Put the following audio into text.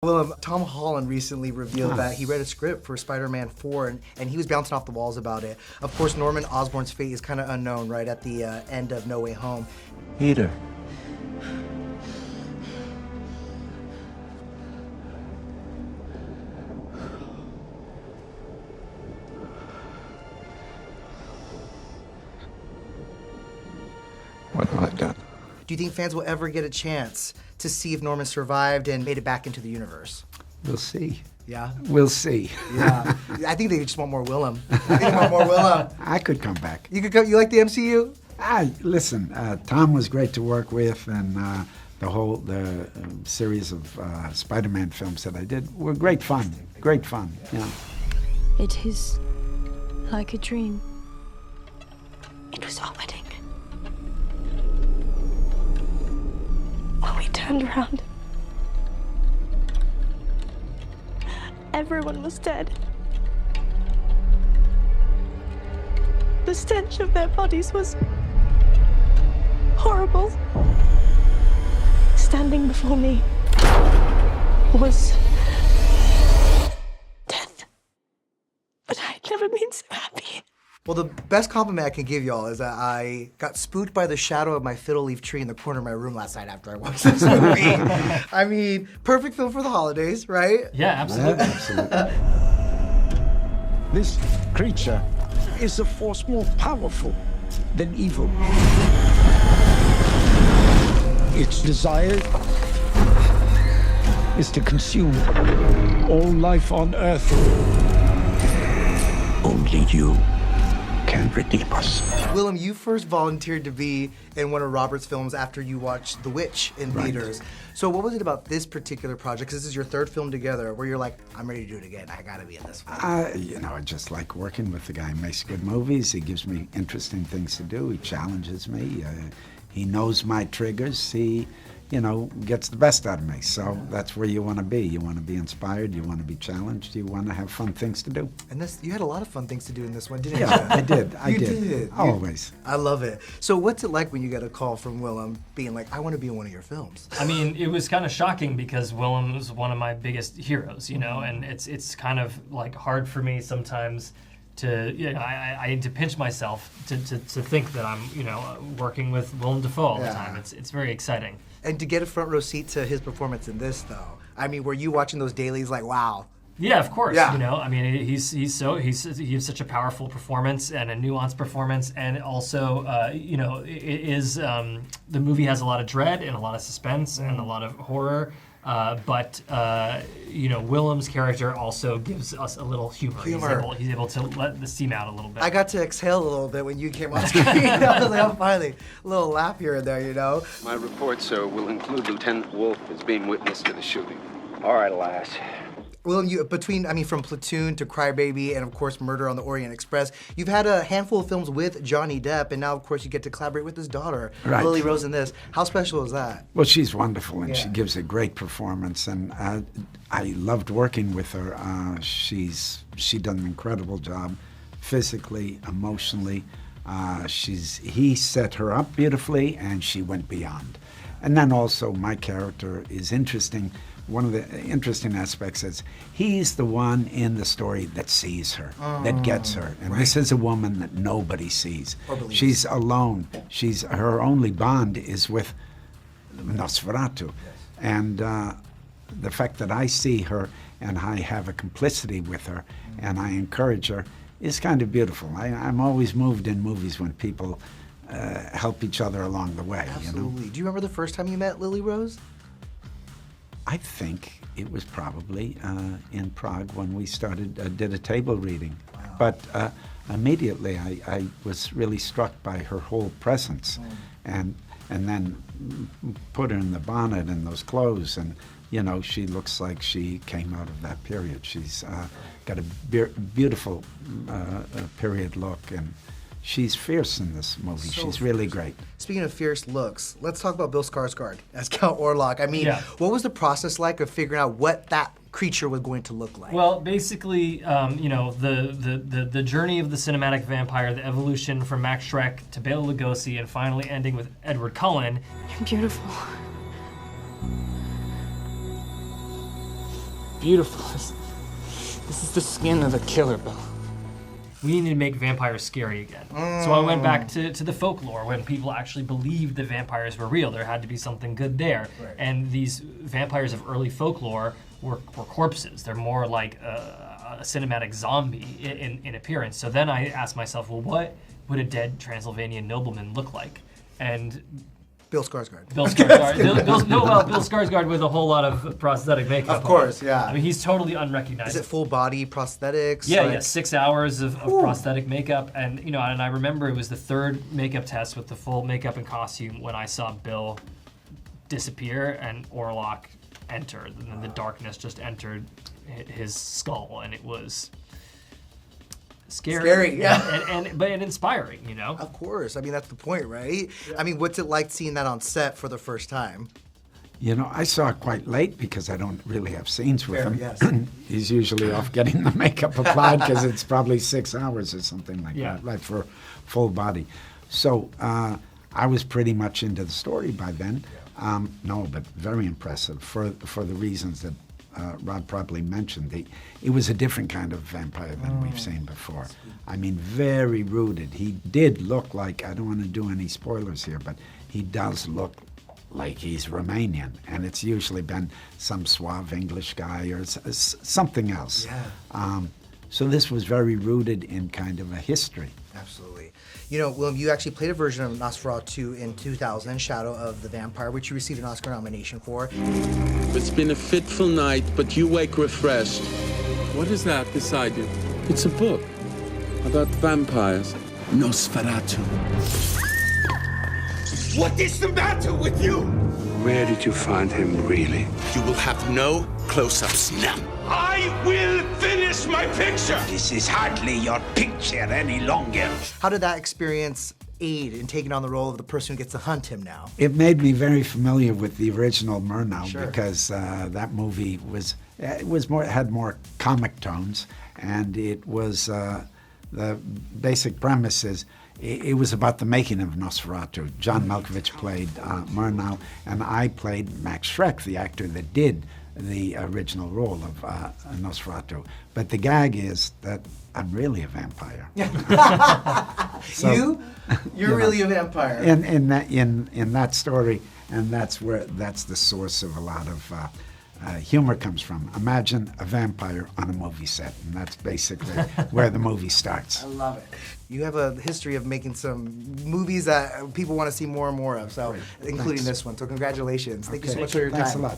Willem, Tom Holland recently revealed that he read a script for Spider-Man 4, and he was bouncing off the walls about it. Of course, Norman Osborn's fate is kind of unknown right at the end of No Way Home. Peter. What have I done? Do you think fans will ever get a chance to see if Norman survived and made it back into the universe? We'll see. Yeah? We'll see. Yeah. I think they just want more Willem. I think they want more Willem. I could come back. You could go, you like the MCU? Listen, Tom was great to work with, and the series of Spider-Man films that I did were great fun. Great fun, yeah. It is like a dream. It was our wedding. When we turned around, everyone was dead. The stench of their bodies was horrible. Standing before me was death. But I'd never been so happy. Well, the best compliment I can give y'all is that I got spooked by the shadow of my fiddle leaf tree in the corner of my room last night after I watched this movie. I mean, perfect film for the holidays, right? Yeah, absolutely. Absolutely. This creature is a force more powerful than evil. Its desire is to consume all life on Earth. Only you can redeem us. Willem, you first volunteered to be in one of Robert's films after you watched The Witch in theaters. So what was it about this particular project, because this is your third film together, where you're like, I'm ready to do it again, I gotta be in this film? I just like working with the guy. He makes good movies. He gives me interesting things to do. He challenges me. He knows my triggers. He, gets the best out of me. So that's where you want to be. You want to be inspired. You want to be challenged. You want to have fun things to do. And you had a lot of fun things to do in this one, didn't you? Yeah, I did. You did. Always. I love it. So what's it like when you get a call from Willem being like, I want to be in one of your films? I mean, it was kind of shocking because Willem was one of my biggest heroes, and it's kind of like hard for me sometimes to, I need to pinch myself to think that I'm, working with Willem Dafoe all the time. It's very exciting. And to get a front row seat to his performance in this, though, I mean, were you watching those dailies like, wow? Yeah, of course. Yeah. I mean, he has such a powerful performance and a nuanced performance, and also, the movie has a lot of dread and a lot of suspense and a lot of horror. But Willem's character also gives us a little humor. He's able to let the steam out a little bit. I got to exhale a little bit when you came on screen. I was like, oh, finally, a little laugh here and there, My report, sir, will include Lieutenant Wolf as being witness to the shooting. All right, lass. Well, from Platoon to Crybaby and, of course, Murder on the Orient Express, you've had a handful of films with Johnny Depp, and now, of course, you get to collaborate with his daughter, Lily-Rose, in this. How special is that? Well, she's wonderful, and she gives a great performance, and I loved working with her. She done an incredible job, physically, emotionally. He set her up beautifully, and she went beyond. And then also, my character is interesting. One of the interesting aspects is he's the one in the story that sees her, that gets her. And this is a woman that nobody sees. She's alone. Her only bond is with Nosferatu. Yes. And the fact that I see her and I have a complicity with her and I encourage her is kind of beautiful. I'm always moved in movies when people help each other along the way. Absolutely. Do you remember the first time you met Lily-Rose? I think it was probably in Prague when we did a table reading. Wow. But immediately I was really struck by her whole presence, and then put her in the bonnet and those clothes, and she looks like she came out of that period. She's got a beautiful period look, and she's fierce in this movie. She's really great. Speaking of fierce looks, let's talk about Bill Skarsgård as Count Orlok. I mean, what was the process like of figuring out what that creature was going to look like? Well, basically, the journey of the cinematic vampire, the evolution from Max Schreck to Bela Lugosi, and finally ending with Edward Cullen. You're beautiful. beautiful. This is the skin of a killer, Bill. We need to make vampires scary again. So I went back to the folklore when people actually believed that vampires were real. There had to be something good there. Right. And these vampires of early folklore were corpses. They're more like a cinematic zombie in appearance. So then I asked myself, well, what would a dead Transylvanian nobleman look like? And Bill Skarsgård. Bill Skarsgård. Bill Skarsgård with a whole lot of prosthetic makeup. Of course, on. yeah. I mean, he's totally unrecognizable. Is it full body prosthetics? Yeah, like... yeah, 6 hours of prosthetic makeup, and and I remember it was the third makeup test with the full makeup and costume when I saw Bill disappear and Orlok enter, and then the darkness just entered his skull, and it was scary, yeah. but inspiring, Of course. I mean, that's the point, right? I mean, what's it like seeing that on set for the first time? I saw it quite late because I don't really have scenes with him. Yes. He's usually off getting the makeup applied because it's probably 6 hours or something like that, right, for full body. So I was pretty much into the story by then. No, but very impressive for the reasons that Rob probably mentioned. It was a different kind of vampire than we've seen before. I mean, very rooted. He did look like, I don't want to do any spoilers here, but he does look like he's Romanian, and it's usually been some suave English guy or something else. Yeah. So this was very rooted in kind of a history. Absolutely. Willem, you actually played a version of Nosferatu in 2000, Shadow of the Vampire, which you received an Oscar nomination for. It's been a fitful night, but you wake refreshed. What is that beside you? It's a book about vampires. Nosferatu. What is the matter with you? Where did you find him, really? You will have no close-ups now. I will finish my picture! This is hardly your picture any longer. How did that experience aid in taking on the role of the person who gets to hunt him now? It made me very familiar with the original Murnau Sure. because that movie had more comic tones, and it was the basic premise is it was about the making of Nosferatu. John Malkovich played Murnau, and I played Max Schreck, the actor that did the original role of Nosferatu. But the gag is that I'm really a vampire. So, you're really a vampire. In that story, and that's the source of a lot of humor comes from. Imagine a vampire on a movie set, and that's basically where the movie starts. I love it. You have a history of making some movies that people want to see more and more of, so including this one. So congratulations. Thank you so much for your time. Thanks a lot.